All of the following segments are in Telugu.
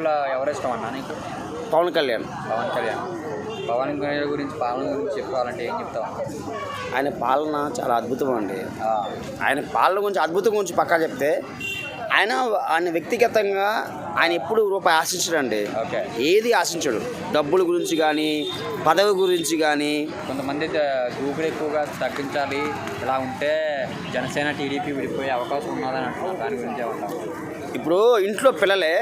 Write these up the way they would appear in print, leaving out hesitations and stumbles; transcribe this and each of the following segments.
హీరోల్లో ఎవరు ఇష్టం అన్నా నీకు? పవన్ కళ్యాణ్. పవన్ కళ్యాణ్ గురించి పాలన గురించి చెప్పాలంటే ఏం చెప్తావు? ఆయన పాలన చాలా అద్భుతం అండి. ఆయన పాలన గురించి అద్భుతం గురించి పక్కా చెప్తే ఆయన వ్యక్తిగతంగా ఆయన ఎప్పుడు రూపాయి ఆశించడండి. ఏది ఆశించడు. డబ్బుల గురించి కానీ పదవి గురించి కానీ. కొంతమంది దూకుడు ఎక్కువగా తగ్గించాలి, ఇలా ఉంటే జనసేన టీడీపీ విడిపోయే అవకాశం ఉన్నదని అంటున్నారు. దాని గురించి ఏమంటారు? ఇప్పుడు ఇంట్లో పిల్లలే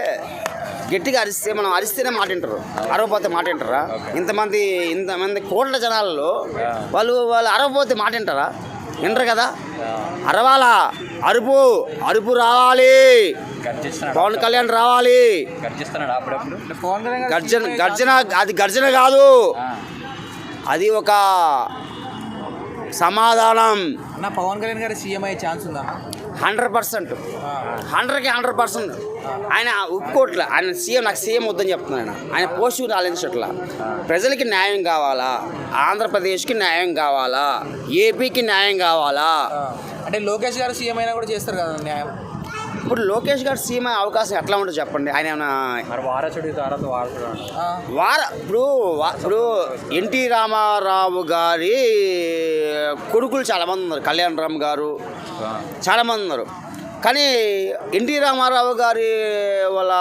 గట్టిగా అరిస్తే మనం అరిస్తేనే మాట వింటారు, అరవపోతే మాట వింటారా? ఇంతమంది కోట్ల జనాలలో వాళ్ళు అరవపోతే మాట వింటారా? వినరు కదా. అరవాలా, అరుపు రావాలి. పవన్ కళ్యాణ్ రావాలి. గర్జన అది గర్జన కాదు, అది ఒక సమాధానం. పవన్ కళ్యాణ్ గారి సీఎం అయ్యే ఛాన్స్ ఉందా? 100%, 100% ఆయన ఒప్పుకోవట్లే. ఆయన సీఎం, నాకు సీఎం వద్దని చెప్తున్నాను. ఆయన పోస్టు ఆలోచించట్లా. ప్రజలకి న్యాయం కావాలా, ఆంధ్రప్రదేశ్కి న్యాయం కావాలా, ఏపీకి న్యాయం కావాలా. అంటే లోకేష్ గారు సీఎం అయినా కూడా చేస్తారు కదా న్యాయం. ఇప్పుడు లోకేష్ గారు సీఎం అయ్యే అవకాశం ఎట్లా ఉంటుంది చెప్పండి? ఆయన ఏమైనా ఇప్పుడు ఎన్టీ రామారావు గారి కొడుకులు చాలామంది ఉన్నారు. కళ్యాణ్ రామ్ గారు చాలామంది ఉన్నారు. కానీ ఎన్టీ రామారావు గారి వాళ్ళ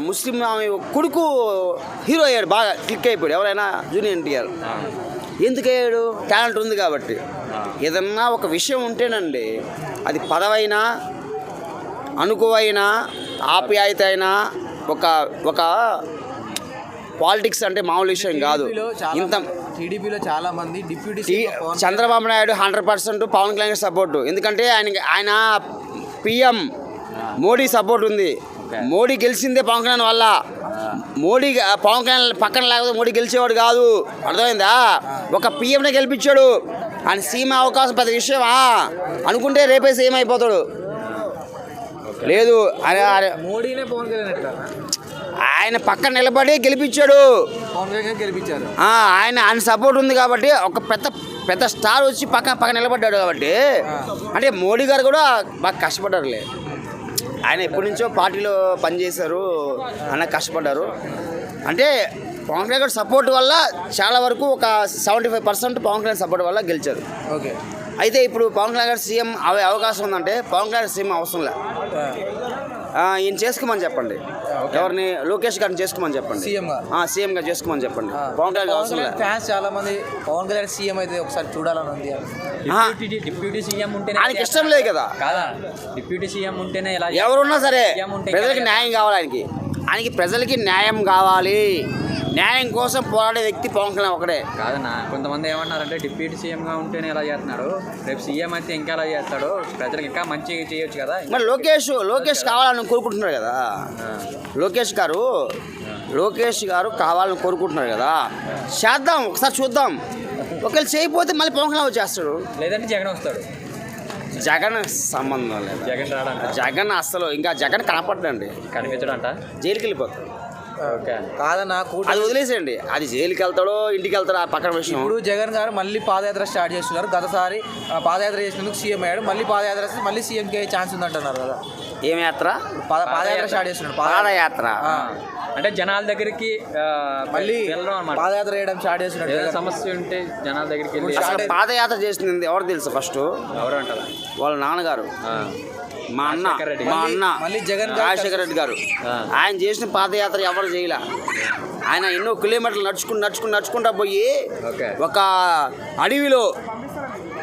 ముస్లిం ఆమె కొడుకు హీరో అయ్యాడు, బాగా క్లిక్ అయిపోయాడు. ఎవరైనా జూనియర్ ఎన్టీఆర్ ఎందుకు అయ్యాడు? టాలెంట్ ఉంది కాబట్టి. ఏదన్నా ఒక విషయం ఉంటేనండి, అది పదవైనా అనుకువైనా ఆప్యాయత అయినా ఒక పాలిటిక్స్ అంటే మామూలు విషయం కాదు. ఇంత టీడీపీలో చాలా మంది డిప్యూటీ చంద్రబాబు నాయుడు 100% పవన్ కళ్యాణ్ సపోర్టు. ఎందుకంటే ఆయన పిఎం మోడీ సపోర్ట్ ఉంది. మోడీ గెలిచిందే పవన్ కళ్యాణ్ వల్ల. పవన్ కళ్యాణ్ పక్కన లేకపోతే మోడీ గెలిచేవాడు కాదు. అర్థమైందా? ఒక పిఎంనే గెలిపించాడు. ఆయన సీఎం అవకాశం పెద్ద విషయమా అనుకుంటే రేపే సీఎం అయిపోతాడు. లేదు, మోడీనే పవన్ కళ్యాణ్ ఆయన పక్కన నిలబడి గెలిపించాడు. పవన్ కళ్యాణ్ గెలిపించారు. ఆయన సపోర్ట్ ఉంది కాబట్టి ఒక పెద్ద స్టార్ వచ్చి పక్కన నిలబడ్డాడు కాబట్టి. అంటే మోడీ గారు కూడా బాగా కష్టపడ్డారులే. ఆయన ఎప్పటి నుంచో పార్టీలో పనిచేశారు, అన్న కష్టపడ్డారు. అంటే పవన్ కళ్యాణ్ సపోర్ట్ వల్ల చాలా వరకు ఒక 75% పవన్ కళ్యాణ్ సపోర్ట్ వల్ల గెలిచారు. ఓకే. అయితే ఇప్పుడు పవన్ కళ్యాణ్ గారు సీఎం అవే అవకాశం ఉందంటే పవన్ కళ్యాణ్ సీఎం అవసరం లే. ఈయన చేసుకోమని చెప్పండి. ఎవరిని? లోకేష్ గారిని చేసుకోమని చెప్పండి. సీఎంగా చేసుకోమని చెప్పండి. పవన్ కళ్యాణ్ అవసరం లేదు. ఫ్యాన్స్ చాలా మంది పవన్ కళ్యాణ్ సీఎం అయితే ఒకసారి చూడాలని ఉంది. డిప్యూటీ సీఎం ఉంటేనే ఆయనకి ఇష్టం లేదు కదా. డిప్యూటీ సీఎం ఉంటేనే ఎవరున్నా సరే ప్రజలకి న్యాయం కావాలి. ఆయనకి ప్రజలకి న్యాయం కావాలి. న్యాయం కోసం పోరాడే వ్యక్తి పవన్ కళ్యాణ్ ఒకడే. కాదన్నా, కొంతమంది ఏమన్నారంటే డిప్యూటీ సీఎంగా ఉంటేనే ఎలా చేస్తున్నాడు, రేపు సీఎం అయితే ఇంకా ఎలా చేస్తాడు, ప్రజలకు ఇంకా మంచిగా చేయొచ్చు కదా. మరి లోకేష్ కావాలని కోరుకుంటున్నారు కదా. లోకేష్ గారు కావాలని కోరుకుంటున్నారు కదా. చేద్దాం, ఒకసారి చూద్దాం. ఒకవేళ చేయకపోతే మళ్ళీ పవన్ కళ్యాణ్ వచ్చేస్తాడు, లేదంటే జగన్ వస్తాడు. జగన్ సంబంధం లేదు. జగన్ అసలు ఇంకా జగన్ కనపడ్డండి, కనిపించడంట. జైలుకి వెళ్ళిపోతాడు. కాదన్నా, అది వదిలేసేయండి. అది జైలుకి వెళ్తాడో ఇంటికి వెళ్తాడో ఆ పక్కన విషయం. ఇప్పుడు జగన్ గారు మళ్ళీ పాదయాత్ర స్టార్ట్ చేస్తున్నారు. గతసారి పాదయాత్ర చేసినందుకు సీఎం అయ్యాడు. మళ్ళీ పాదయాత్ర మళ్ళీ సీఎంకి అయ్యే ఛాన్స్ ఉందంటున్నారు కదా. ఏం యాత్ర? పాదయాత్ర స్టార్ట్ చేస్తున్నాడు. పాదయాత్ర అంటే జనాల దగ్గరికి మళ్ళీ పాదయాత్ర చేయడం స్టార్ట్ చేస్తున్నాడు. సమస్య ఉంటే జనాల దగ్గరికి వెళ్ళి. అసలు పాదయాత్ర చేసింది ఎవరు తెలుసు? ఫస్ట్ ఎవరు అంటారా? వాళ్ళ నాన్నగారు, మా అన్న మళ్ళీ జగన్ రాజశేఖర రెడ్డి గారు. ఆయన చేసిన పాదయాత్ర ఎవరు చేయలే. ఆయన ఎన్నో కిలోమీటర్లు నడుచుకుంటా పోయి ఒక అడవిలో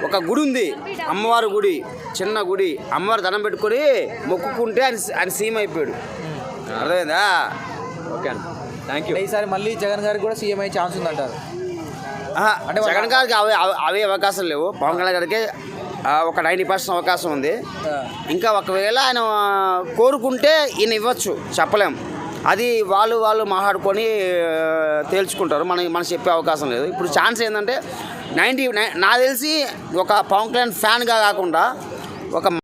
ఒక గుడి ఉంది, అమ్మవారి గుడి, చిన్న గుడి. అమ్మవారి దండం పెట్టుకొని మొక్కుకుంటే ఆయన సీఎం అయిపోయాడు. అర్థమైందా? ఓకే అన్న, థ్యాంక్ యూ. ఈసారి మళ్ళీ జగన్ గారికి కూడా సీఎం అయ్యే ఛాన్స్ ఉందంటారు. అంటే జగన్ గారికి అవే అవకాశం లేవు. పవన్ కళ్యాణ్ గారికి ఒక 90% అవకాశం ఉంది. ఇంకా ఒకవేళ ఆయన కోరుకుంటే ఈయన ఇవ్వచ్చు, చెప్పలేం. అది వాళ్ళు మాట్లాడుకొని తేల్చుకుంటారు. మనం చెప్పే అవకాశం లేదు. ఇప్పుడు ఛాన్స్ ఏంటంటే నాకు తెలిసి ఒక పవన్ కళ్యాణ్ ఫ్యాన్గా కాకుండా ఒక